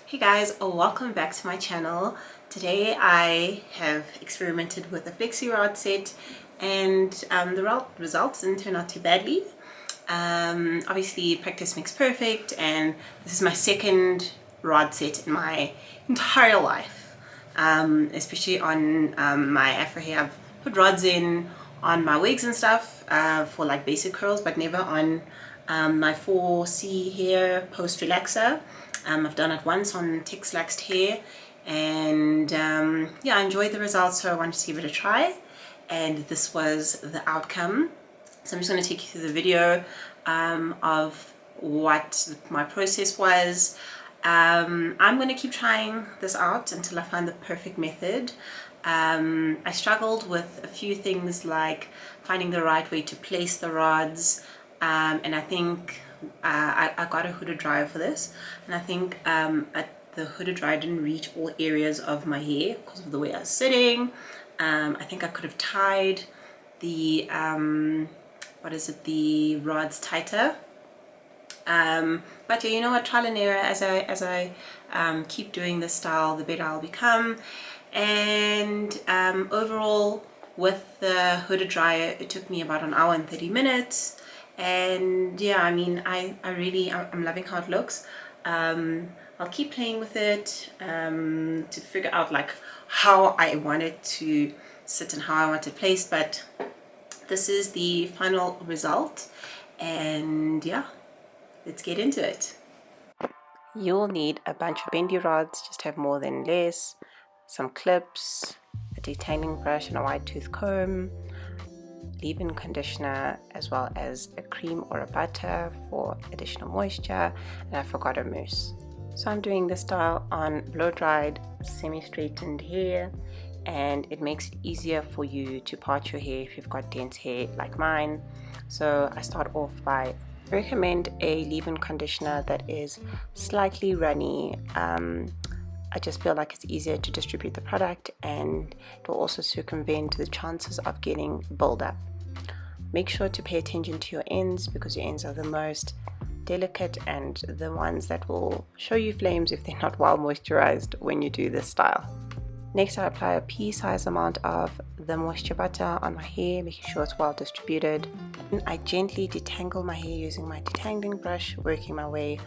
Hey guys, welcome back to my channel. Today I have experimented with a flexi rod set and the results didn't turn out too badly. Obviously practice makes perfect, and this is my second rod set in my entire life. Especially on my afro hair. I've put rods in on my wigs and stuff for like basic curls, but never on my 4C hair post relaxer. I've done it once on text-laxed hair, and yeah, I enjoyed the results, so I wanted to give it a try, and this was the outcome. So I'm just going to take you through the video of what my process was. I'm going to keep trying this out until I find the perfect method. I struggled with a few things like finding the right way to place the rods, and I think I got a hooded dryer for this, and I think the hooded dryer didn't reach all areas of my hair because of the way I was sitting. I think I could have tied the the rods tighter, but yeah, you know what, trial and error. As I keep doing this style, the better I'll become. And overall, with the hooded dryer, it took me about 1 hour and 30 minutes. And yeah, I mean, I'm loving how it looks. I'll keep playing with it to figure out like how I want it to sit and how I want it placed, but this is the final result, and yeah, let's get into it. You'll need a bunch of bendy rods, just have more than less, some clips, a detailing brush and a wide tooth comb, leave-in conditioner, as well as a cream or a butter for additional moisture, and I forgot a mousse. So I'm doing this style on blow-dried semi-straightened hair, and it makes it easier for you to part your hair if you've got dense hair like mine. So I start off by recommend a leave-in conditioner that is slightly runny. I just feel like it's easier to distribute the product, and it will also circumvent the chances of getting buildup. Make sure to pay attention to your ends, because your ends are the most delicate and the ones that will show you flames if they're not well moisturized when you do this style. Next, I apply a pea-sized amount of the moisture butter on my hair, making sure it's well distributed. And I gently detangle my hair using my detangling brush, working my way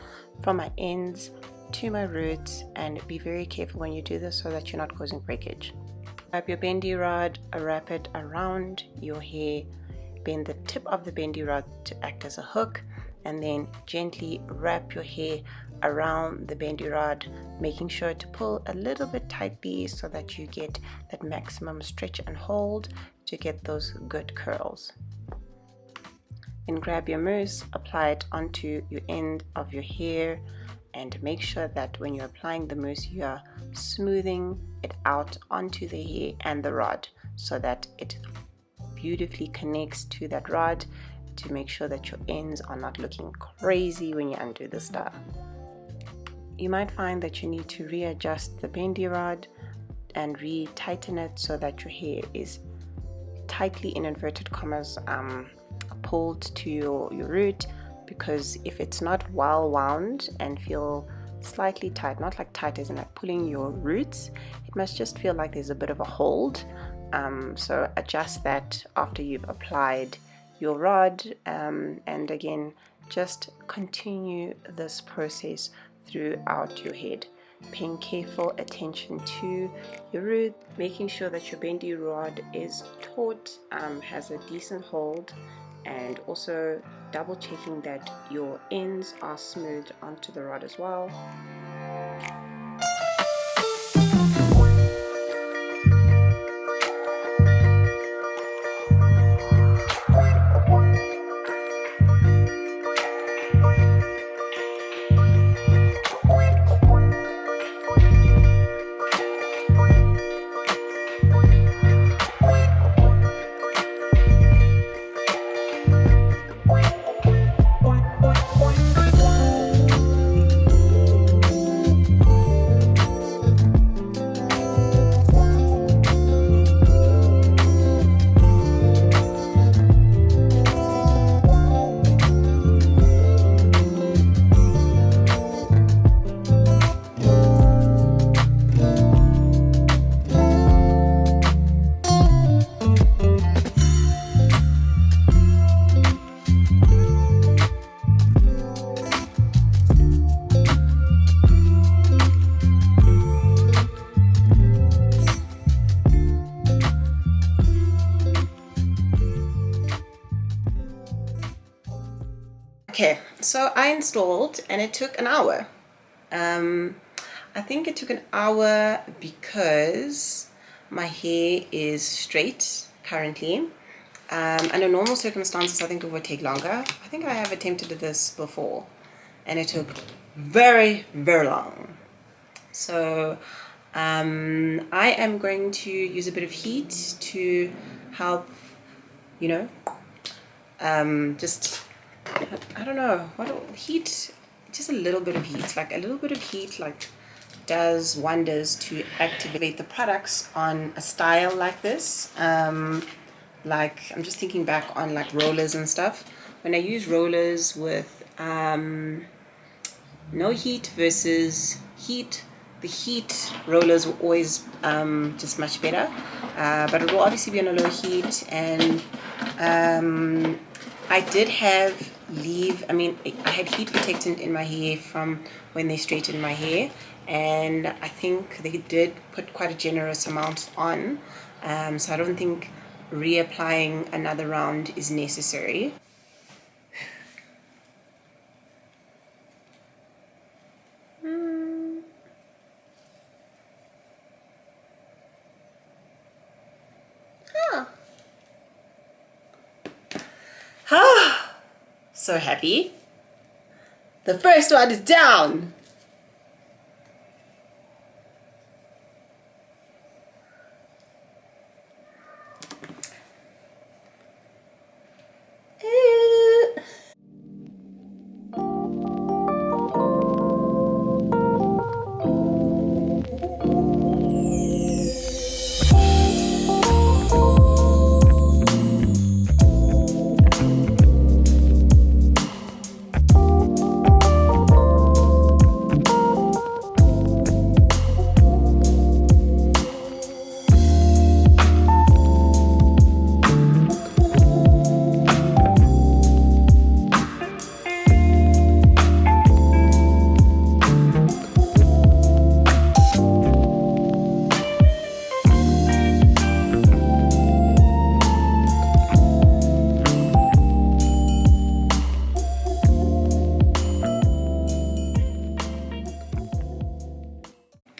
from my ends to my roots, and be very careful when you do this so that you're not causing breakage. Grab your bendy rod, wrap it around your hair, bend the tip of the bendy rod to act as a hook, and then gently wrap your hair around the bendy rod, making sure to pull a little bit tightly so that you get that maximum stretch and hold to get those good curls. Then grab your mousse, apply it onto your end of your hair, and make sure that when you're applying the mousse, you are smoothing it out onto the hair and the rod so that it beautifully connects to that rod, to make sure that your ends are not looking crazy when you undo the style. You might find that you need to readjust the bendy rod and re-tighten it so that your hair is tightly, in inverted commas, pulled to your root, because if it's not well wound and feel slightly tight, not like tight as in like pulling your roots, it must just feel like there's a bit of a hold. So adjust that after you've applied your rod, and again, just continue this process throughout your head, paying careful attention to your root, making sure that your bendy rod is taut, has a decent hold, and also double checking that your ends are smoothed onto the rod as well. So I installed and it took an hour. I think it took an hour because my hair is straight currently. Under normal circumstances, I think it would take longer. I think I have attempted this before and it took very, very long. So I am going to use a bit of heat to help, you know, just, I don't know, heat, just a little bit of heat, like a little bit of heat, like does wonders to activate the products on a style like this. Like I'm just thinking back on like rollers and stuff. When I use rollers with no heat versus heat, the heat rollers will always just much better, but it will obviously be on a low heat. And I did have I had heat protectant in my hair from when they straightened my hair, and I think they did put quite a generous amount on, so I don't think reapplying another round is necessary. So happy. The first one is down.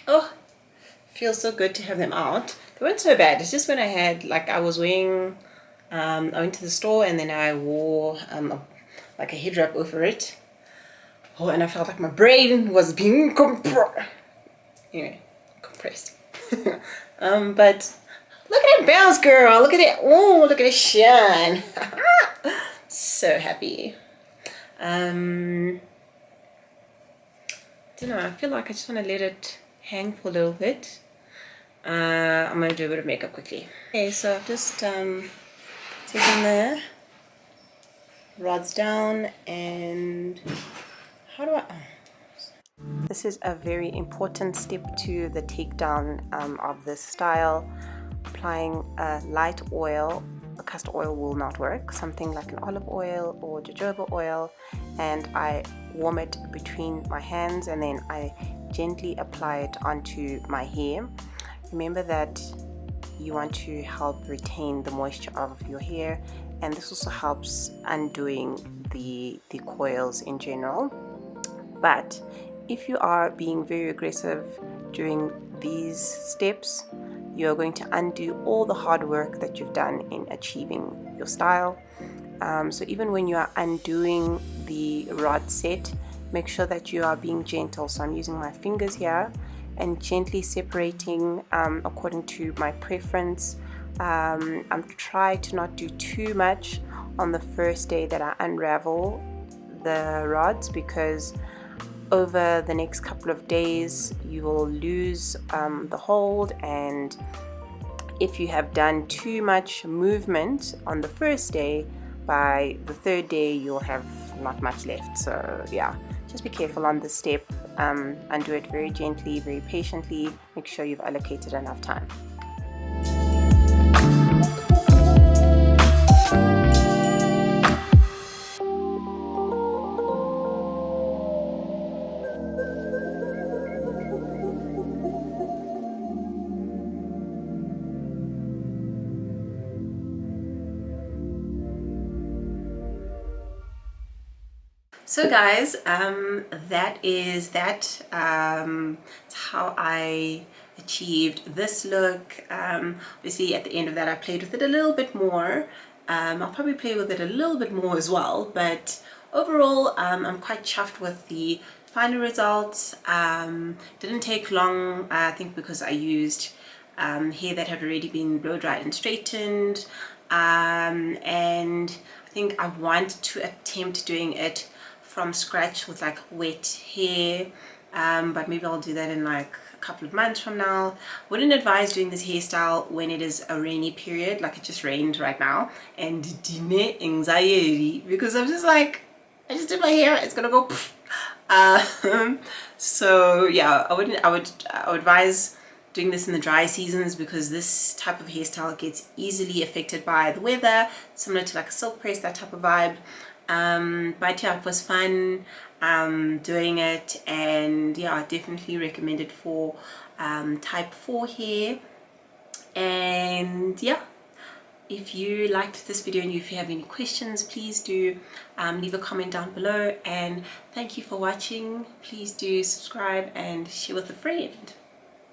Oh, feels so good to have them out. They weren't so bad. It's just when I had, like, I was wearing, I went to the store and then I wore like a head wrap over it. Oh, and I felt like my brain was being compressed. But look at it bounce, girl. Look at it. Oh, look at it shine. So happy. Don't know. I feel like I just want to let it hang for a little bit. I'm going to do a bit of makeup quickly. Okay, so I've just taken the rods down, and how do I... This is a very important step to the takedown of this style. Applying a light oil, a castor oil will not work, something like an olive oil or jojoba oil, and I warm it between my hands and then I gently apply it onto my hair. Remember that you want to help retain the moisture of your hair, and this also helps undoing the coils in general. But if you are being very aggressive during these steps, you're going to undo all the hard work that you've done in achieving your style. So even when you are undoing the rod set, make sure that you are being gentle. So I'm using my fingers here and gently separating according to my preference. I'm trying to not do too much on the first day that I unravel the rods, because over the next couple of days you will lose the hold, and if you have done too much movement on the first day, by the third day you'll have not much left. So yeah, just be careful on this step, undo it very gently, very patiently. Make sure you've allocated enough time. So guys, that is that. It's how I achieved this look. Obviously at the end of that I played with it a little bit more. I'll probably play with it a little bit more as well, but overall I'm quite chuffed with the final results. Didn't take long, I think, because I used hair that had already been blow dried and straightened, and I think I want to attempt doing it from scratch with like wet hair, but maybe I'll do that in like a couple of months from now. Wouldn't advise doing this hairstyle when it is a rainy period, like it just rained right now, and dine anxiety, because I'm just like, I just did my hair, it's gonna go poof. So yeah, I would advise doing this in the dry seasons, because this type of hairstyle gets easily affected by the weather, similar to like a silk press, that type of vibe. But yeah, it was fun doing it, and yeah, I definitely recommend it for type 4 hair. And yeah, if you liked this video and if you have any questions, please do leave a comment down below, and thank you for watching. Please do subscribe and share with a friend.